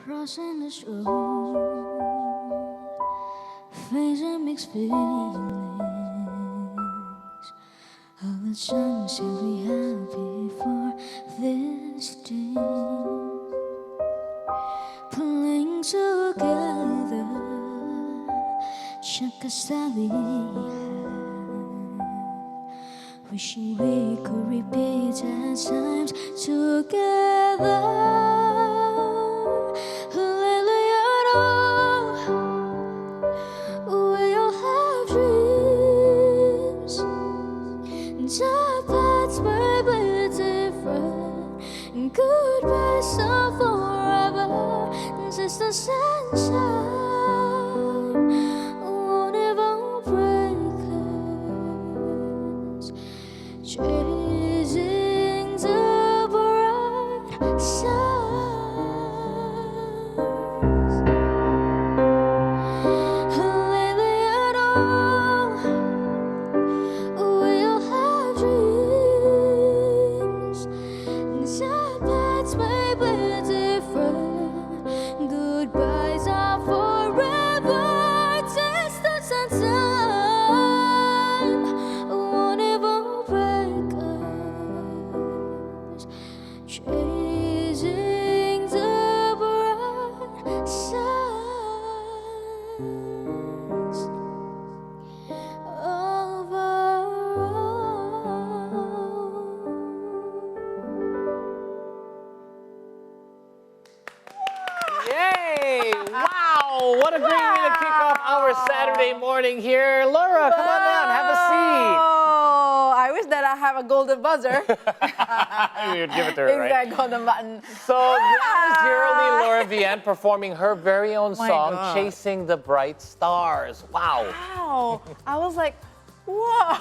crossing the road, facing mixed feelings. All the times that we happy for this day, pulling together, check us that we had, wishing we could repeat our times together. Our paths may be different, and goodbyes are forever. Just the sunshine won't ever break us, chasing the bright stars. Lately at all, we'll have dreams. Our paths may be different, goodbyes are forever. Distance and time won't ever break us, chasing the bright stars of our Yay! Wow! What a great way to kick off our Saturday morning here. Laura, come on down, have a Oh, I wish that I have a golden buzzer. seat. You'd give it to her, right? Exact golden button. So that was Geraldine Laura Vian performing her very own My song, God. Chasing the Bright Stars. Wow. Wow. I was like, whoa.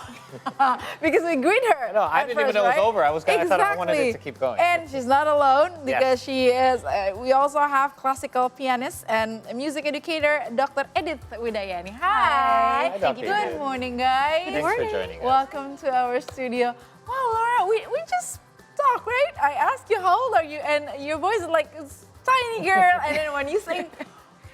Because we greet her. know, I at didn't even first, know it was right? over. I thought I wanted it to keep going. And she's not alone because Yes. she is, we also have classical pianist and music educator, Dr. Edith Widayani. Hi. Hi, Dr. Good Edith. morning, guys. Thanks for joining us. Welcome to our studio. Wow, Laura, we just talked, right? I asked you how old are you, and your voice is like a tiny girl, and then when you sing,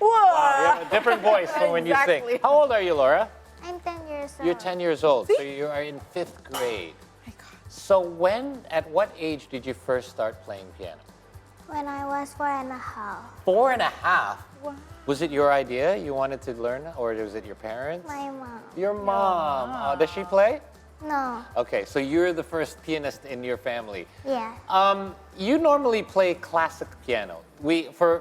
whoa. Wow, you have a different voice from when you Exactly. sing. How old are you, Laura? I'm 10 years old. You're 10 years old, so you are in 5th grade. My God. So at what age did you first start playing piano? When I was 4.5. 4.5? Wow. Was it your idea? You wanted to learn, or was it your parents? My mom. Your mom. Does she play? No. Okay, so you're the first pianist in your family. Yeah. You normally play classic piano. For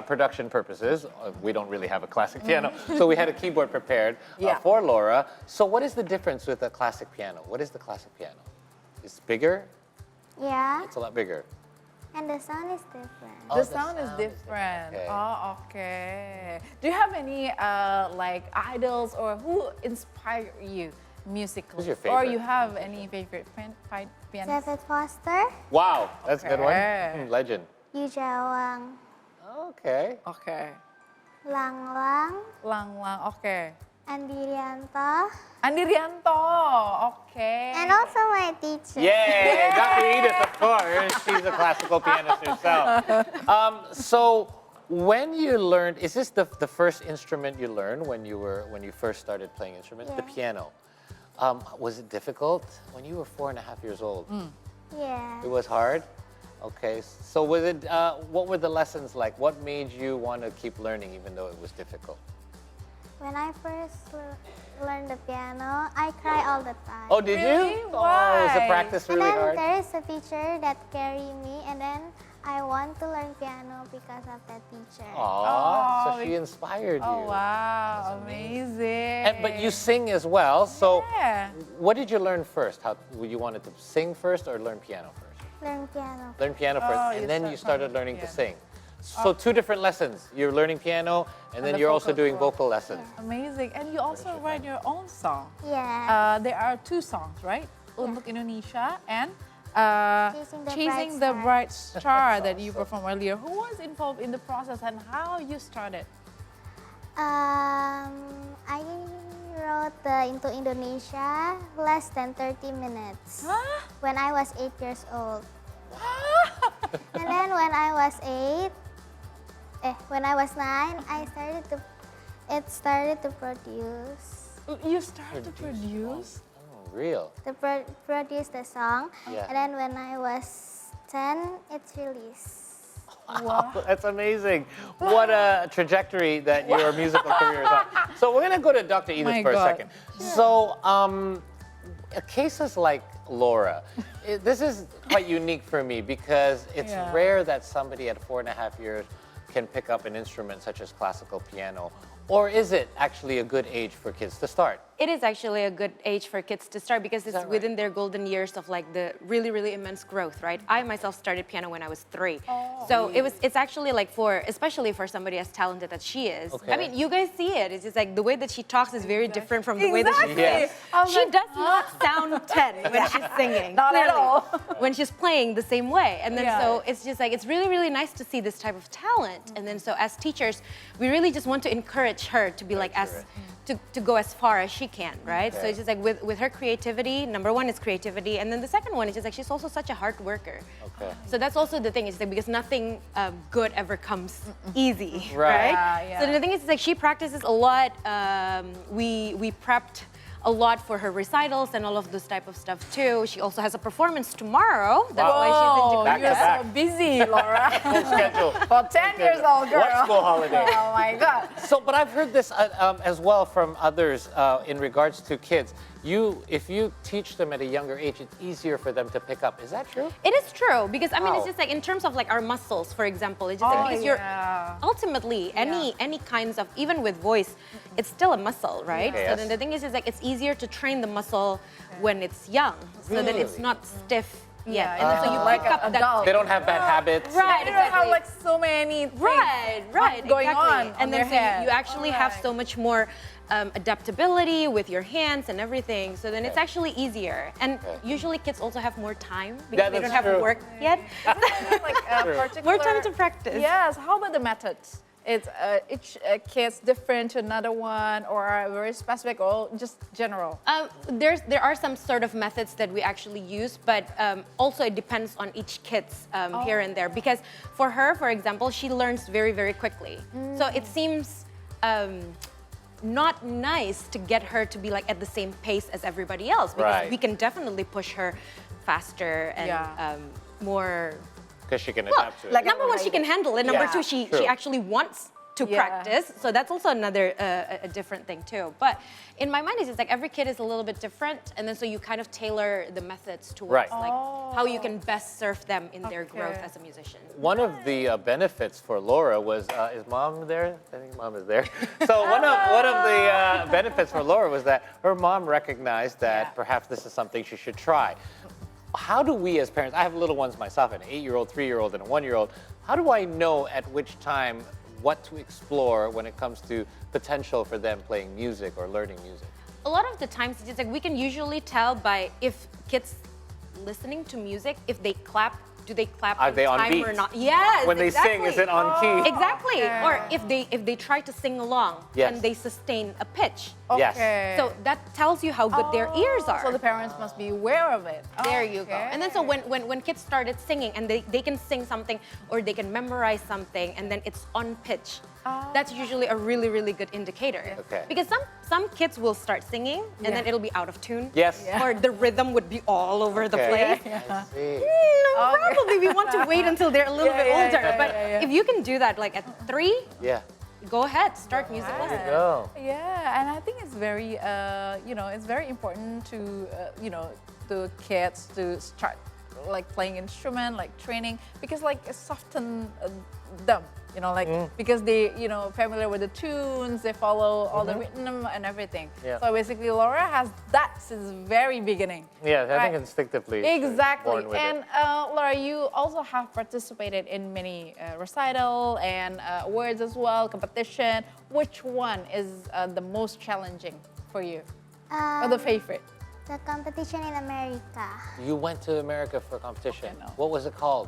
production purposes, we don't really have a classic piano, so we had a keyboard prepared Yeah. for Laura. So what is the difference with a classic piano? What is the classic piano? It's bigger? Yeah. It's a lot bigger. And the sound is different. Oh, The the sound is sound is different. different. Okay. Oh, okay. Do you have any like idols or who inspire you musically? Who's your Or favorite you have any favorite pianist? David Foster, Wow, that's a good one. Okay. Legend. Yu Jawang, Okay. Okay. Lang Lang, Lang Lang, okay. Andi Rianto, Andi Rianto, okay. and also my teacher. Yay! Dr. Edith, of course. She's a classical pianist herself. So when you learned, is this the first instrument you learned when you first started playing instruments? The Yeah. piano. Was it difficult when you were 4.5 years old? Yeah. It was hard? Okay. So was it, what were the lessons like? What made you want to keep learning even though it was difficult? When I first learned the piano, I cry all the time. Oh, did Really? you? Oh, was the Why? practice And really then hard? there is a teacher that carry me, and then I want to learn piano because of that teacher. Aw, so Oh, she inspired you. Oh, wow, amazing. But you sing as well, so Yeah. what did you learn first? How you wanted to sing first or learn piano first? Learn piano. Learn piano Oh, first, you and then start you from started the learning to piano. sing. So two different lessons. You're learning piano, and then the you're also vocal doing cords. vocal lessons. Amazing. And you also write your own song. Yeah. There are 2 songs, right? Untuk Indonesia and Chasing the the Bright Star that you performed earlier. Who was involved in the process and how you started? I wrote the Into Indonesia less than 30 minutes Huh? when I was 8 years old. And then when I was 8, When I was 9, it started to produce. You started to produce? Oh, real. Produce the song. Yeah. And then when I was 10, it's released. Wow, that's amazing. What a trajectory that your musical career is on. So we're going to go to Dr. Edith My for a God. second. So cases like Laura, this is quite unique for me because it's Yeah. rare that somebody at 4.5 years can pick up an instrument such as classical piano. Or is it actually a good age for kids to start? It is actually a good age for kids to start because it's that right? within their golden years of like the really, really immense growth, right? I myself started piano when I was 3. So it's actually like especially for somebody as talented as she is. Okay. I mean, you guys see it. It's just like the way that she talks is very different from the way that she Exactly. sings. I was She like, does not sound 10 when she's singing. Not at clearly. all. When she's playing the same way. And then Yeah. so it's just like, it's really, really nice to see this type of talent. And then so as teachers, we really just want to encourage her to be like to go as far as she can, right? So Okay. it's just like with her creativity, number one is creativity, and then the second one is just like she's also such a hard worker. Okay. So that's also the thing, is like because nothing good ever comes easy, Right. right? Yeah, So yeah. the thing is like she practices a lot. We prepped a lot for her recitals and all of this type of stuff too. She also has a performance tomorrow. That's why she's into Whoa, Back to you're back. so busy, Laura. Schedule. For 10 years old girl. What school holiday? Oh my God. So, but I've heard this as well from others in regards to kids. If you teach them at a younger age, it's easier for them to pick up. Is that true? It is true because I mean How? it's just like in terms of like our muscles, for example, it's just like because yeah. you're ultimately any kinds of, even with voice, it's still a muscle, right? Yes. So then the thing is like it's easier to train the muscle when it's young, so that it's Really? not stiff yet, Yeah, and then so you like pick up an that. adult. They don't have bad habits. Right, You don't have exactly. like so many things Right, going exactly. on And their then so head. you actually have Alright. so much more adaptability with your hands and everything. So then it's Okay. actually easier. And Okay. usually kids also have more time Yeah, because they that's don't have true. work yet. like particular. More time to practice. Yes. How about the methods? It's each kid's different to another one, or very specific, or just general. There are some sort of methods that we actually use, but also it depends on each kid's here and there. Because for her, for example, she learns very, very quickly. So it seems not nice to get her to be like at the same pace as everybody else, because Right. we can definitely push her faster and Yeah. Because she can well, adapt to it. like number one, she can handle it. Number Yeah. two, she True. actually wants to Yeah. practice. So that's also another a different thing too. But in my mind, it's just like every kid is a little bit different, and then so you kind of tailor the methods towards Right. like how you can best serve them in their growth Okay. as a musician. One of the benefits for Laura was, is mom there? I think mom is there. So one of the benefits for Laura was that her mom recognized that Yeah. perhaps this is something she should try. How do we as parents, I have little ones myself, an 8-year-old, 3-year-old, and a 1-year-old. How do I know at which time what to explore when it comes to potential for them playing music or learning music? A lot of the times, it's just like we can usually tell by if kids listening to music, if they clap, do they clap Are on they on time beat? or not? Yes, When they sing, is exactly. it on key? Exactly. Okay. Or if they try to sing along, Yes. and they sustain a pitch. Yes. Okay. So that tells you how good their ears are. So the parents must be aware of it. There you go. And then so when kids started singing and they can sing something or they can memorize something and then it's on pitch, that's usually a really, really good indicator. Okay. Because some kids will start singing and then it'll be out of tune. Yes. Yeah. Or the rhythm would be all over the Okay. place. I see. No, probably we want to wait until they're a little bit yeah, older. yeah, But yeah. if you can do that like at 3, Yeah. go ahead, start music There you lessons. go. Yeah, and I think it's very, it's very important to, the kids to start like playing instrument, like training, because like it soften them, because they, familiar with the tunes, they follow all the rhythm and everything. Yeah. So basically, Laura has that since very beginning. Yeah, I think Right. instinctively. she's Exactly. born with it. And Laura, you also have participated in many recital and awards as well, competition. Which one is the most challenging for you, or the favorite? The competition in America. You went to America for a competition. Okay, no. What was it called?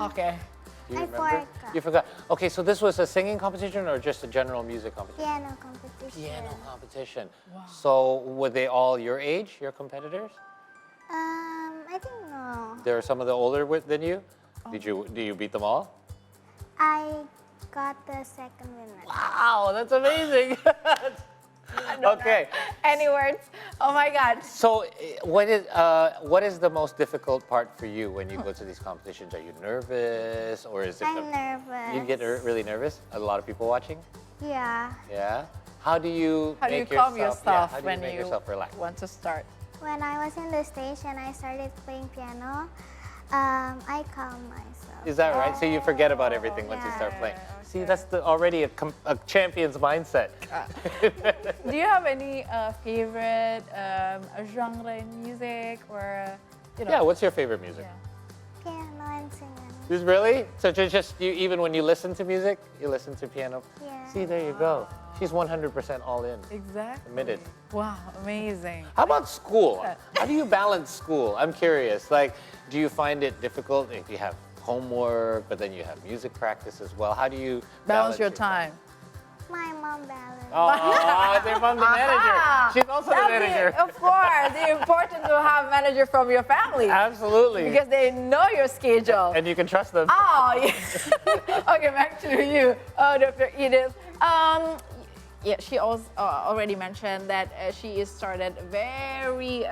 Okay. Do you I remember? forgot. You forgot. Okay, so this was a singing competition or just a general music competition? Piano competition. Piano competition. So were they all your age, your competitors? I think no. There are some of the older than you. Do you beat them all? I got the second winner. Wow, that's amazing. Okay. Any words? Oh my God. So, what is the most difficult part for you when you go to these competitions? Are you nervous, or is it? I'm nervous. You get really nervous. A lot of people watching. Yeah. Yeah. How do you How do you make calm yourself? yourself How do when you make you yourself relax? want to start? When I was in the station, I started playing piano. I calm myself. Is that right? So you forget about everything once you start Yeah. playing. See, that's already a champion's mindset. Do you have any favorite genre in music or, Yeah. What's your favorite music? Yeah. Piano and singing. Is really? So you even when you listen to music, you listen to piano. Yeah. See, there you go. She's 100% all in. Exactly. Committed. Wow, amazing. How about school? How do you balance school? I'm curious. Like, do you find it difficult if you have homework, but then you have music practice as well? How do you Balance your time. My mom balanced. Oh, their mom's the manager. She's also the manager. Of course, it's important to have manager from your family Absolutely. because they know your schedule. And you can trust them. Oh, yeah. Okay, back to you, Dr. Edith. Yeah, she also already mentioned that she is started very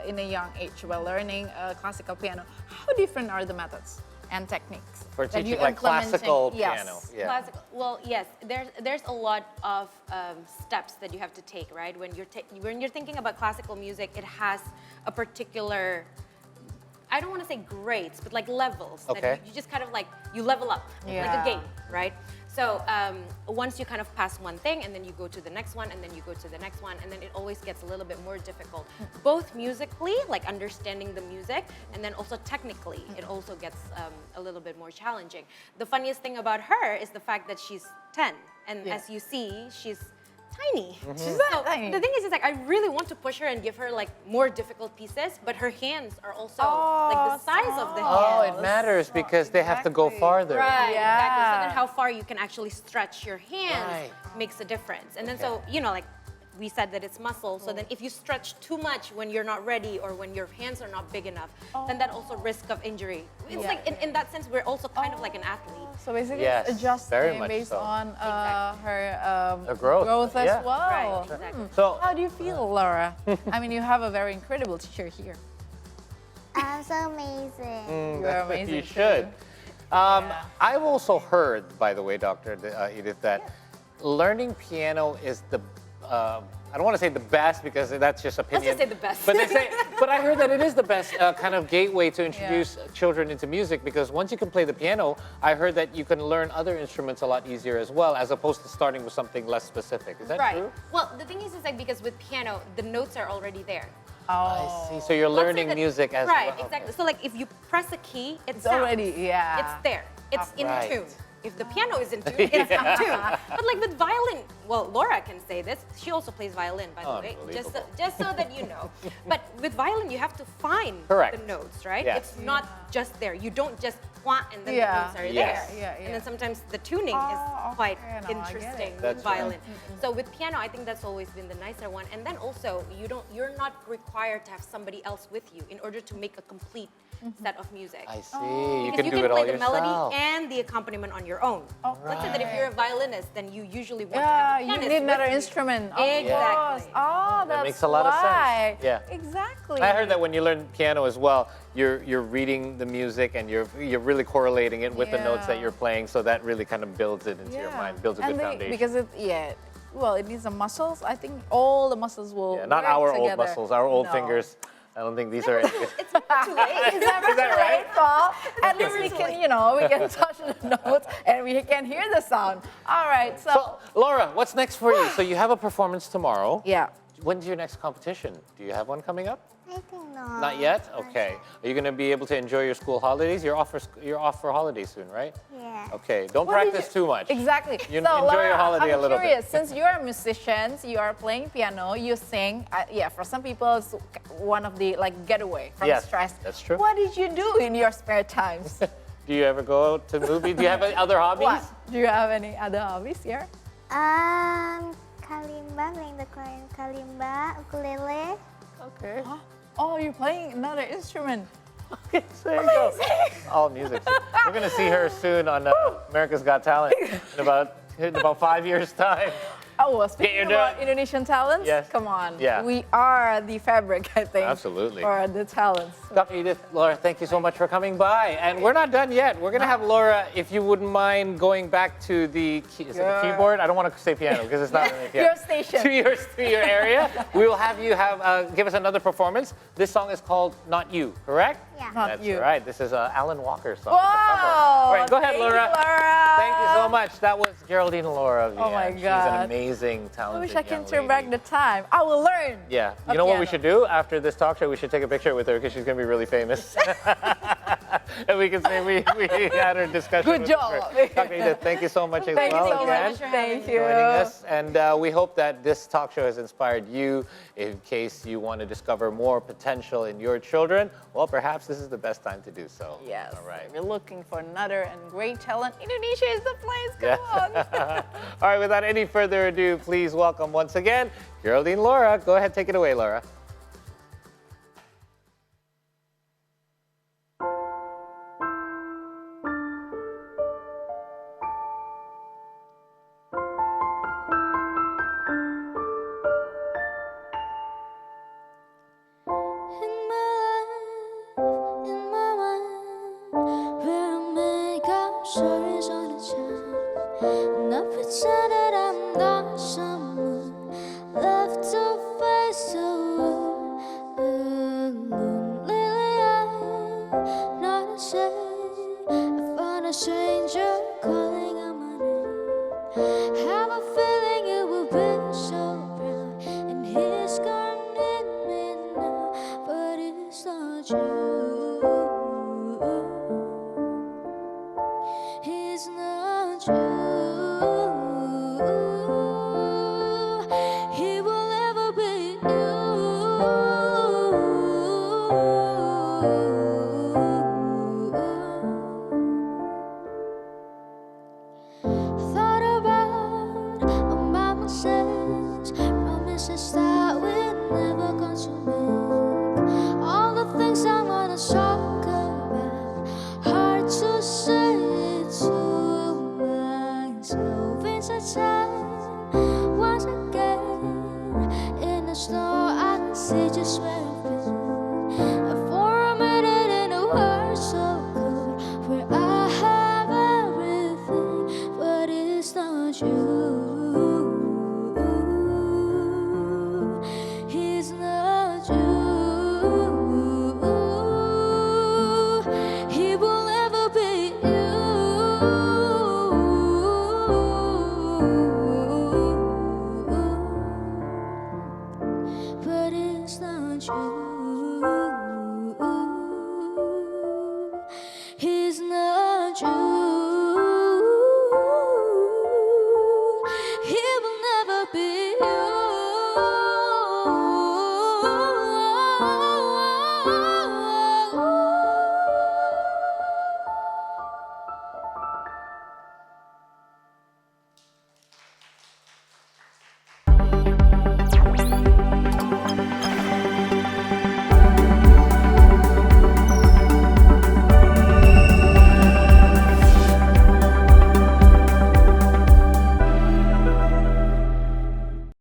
in a young age while learning classical piano. How different are the methods and techniques For that teaching you like implementing? classical Yes. piano. Yeah. Classical. Well, yes. There's a lot of steps that you have to take, right? When you're thinking about classical music, it has a particular, I don't want to say grades, but like levels. Okay. That you just kind of like, you level up, like Yeah. a game, right? So once you kind of pass one thing, and then you go to the next one, and then you go to the next one, and then it always gets a little bit more difficult, both musically, like understanding the music, and then also technically, it also gets a little bit more challenging. The funniest thing about her is the fact that she's 10, and Yeah. as you see, she's tiny. She's So not tiny. the thing is like I really want to push her and give her like more difficult pieces, but her hands are also like the size of the hands. Oh, it matters because they have to go Exactly. farther. Right, exactly. So Yeah. then how far you can actually stretch your hands Right. makes a difference. And then Okay. so, you know, like we said that it's muscle. So then if you stretch too much when you're not ready or when your hands are not big enough, then that also risk of injury. It's Yeah. like in that sense, we're also kind of like an athlete. So basically, Yes, it's very adjusting much based so. on her Her growth, as yeah. well. Right, exactly. So, How do you feel, Laura? I mean, you have a very incredible teacher here. I'm so amazing. You're amazing. you too. should. I've also heard, by the way, Dr. Edith, that learning piano is the, I don't want to say the best because that's just opinion. just say the best. But but I heard that it is the best kind of gateway to introduce children into music because once you can play the piano, I heard that you can learn other instruments a lot easier as well, as opposed to starting with something less specific. Is that Right. true? Well, the thing is like because with piano, the notes are already there. I see. So you're Let's say learning that- music as right, well. exactly. So like if you press a key, It's already, yeah. It's there. It's in Right. tune. If the piano is in tune, it's in tune. But like with violin, well, Laura can say this. She also plays violin, by the way, Unbelievable. just so that you know. But with violin, you have to find Correct. the notes, right? Yes. It's not just there. You don't just wah and then Yeah. the notes are Yes. there. Yeah, And then sometimes the tuning is Oh, quite okay, now I get it. interesting with That's right. violin. So with piano, I think that's always been the nicer one. And then also, you're not required to have somebody else with you in order to make a complete set of music. I see. You Because can do it all play the yourself. melody and the accompaniment on your own. Let's say that if you're a violinist, then you usually want to Yeah, have a you pianist need another with you. instrument. Of Exactly. course. Oh, that's makes a lot of sense. why. Yeah. Exactly. I heard that when you learn piano as well, you're reading the music and you're really correlating it with the notes that Yeah. you're playing, so that really kind of builds it into your mind, builds a And good they- foundation. Because well, it needs the muscles. I think all the muscles will Yeah, not work our old together. muscles, our old No. fingers. I don't think these are. It's never Is that too right? late, Paul. At least we can, we can touch the notes and we can hear the sound. All right, So, Laura, what's next for you? So you have a performance tomorrow. yeah. When's your next competition? Do you have one coming up? I think no. Not yet. Okay. Are you going to be able to enjoy your school holidays? You're off for holidays soon, right? Yeah. Okay. Don't What did practice you- too much. Exactly. You so, enjoy Laura, your holiday I'm a little curious, bit. since you are musicians, you are playing piano, you sing. Yeah, for some people, it's one of the getaway from Yes, stress. that's true. What did you do in your spare times? Do you ever go out to movies? Do you have any other hobbies? What? Do you have any other hobbies here? Kalimba, playing the kalimba, ukulele. Okay. Oh, you're playing another instrument. Okay, so there you go. All music. We're going to see her soon on America's Got Talent in about 5 years' time. Oh, well, speaking about Indonesian talents, Yes. come on. Yeah. We are the fabric, I think. Absolutely. For the talents. Dr. Edith, Laura, thank you so much for coming by. And we're not done yet. We're going to have Laura, if you wouldn't mind going back to the, is it the keyboard? I don't want to say piano because it's not really piano. Your station. To your area. We will have you give us another performance. This song is called Not You, correct? Yeah. Not That's you. right. This is Alan Walker's song. Wow. It's a cover. All right, go ahead, Thank Laura. you, Laura. Thank you so much. That was Geraldine and Laura of Oh my She's God. an amazing, I talented wish I can young turn lady. back the time. I will learn. Yeah. a You know what we piano. should do after this talk show? We should take a picture with her because she's going to be really famous. And we can say we had our discussion. Good with job. her. Dr. Edith, thank you so much as Thank you well so again. much. Thank you. Joining us. And we hope that this talk show has inspired you in case you want to discover more potential in your children. Well, perhaps this is the best time to do so. Yes. All right. If you're looking for another and great talent, Indonesia is the place. Come Yes. on. All right, without any further ado, please welcome once again Geraldine, Laura. Go ahead, take it away, Laura. In my mind, where I make up stories all the time, and I pretend that I'm not someone left to face the world alone. Lately, I'm not the same. I found a stranger calling out my name. Have a feeling it will be so proud, and he's gonna need me now, but it's not you. It's not you. He will never be you. Thought about all my mistakes, promises that we never going to make. All the things I wanna talk about, hard to say it to myself. It's a time once again in the snow. I can see just where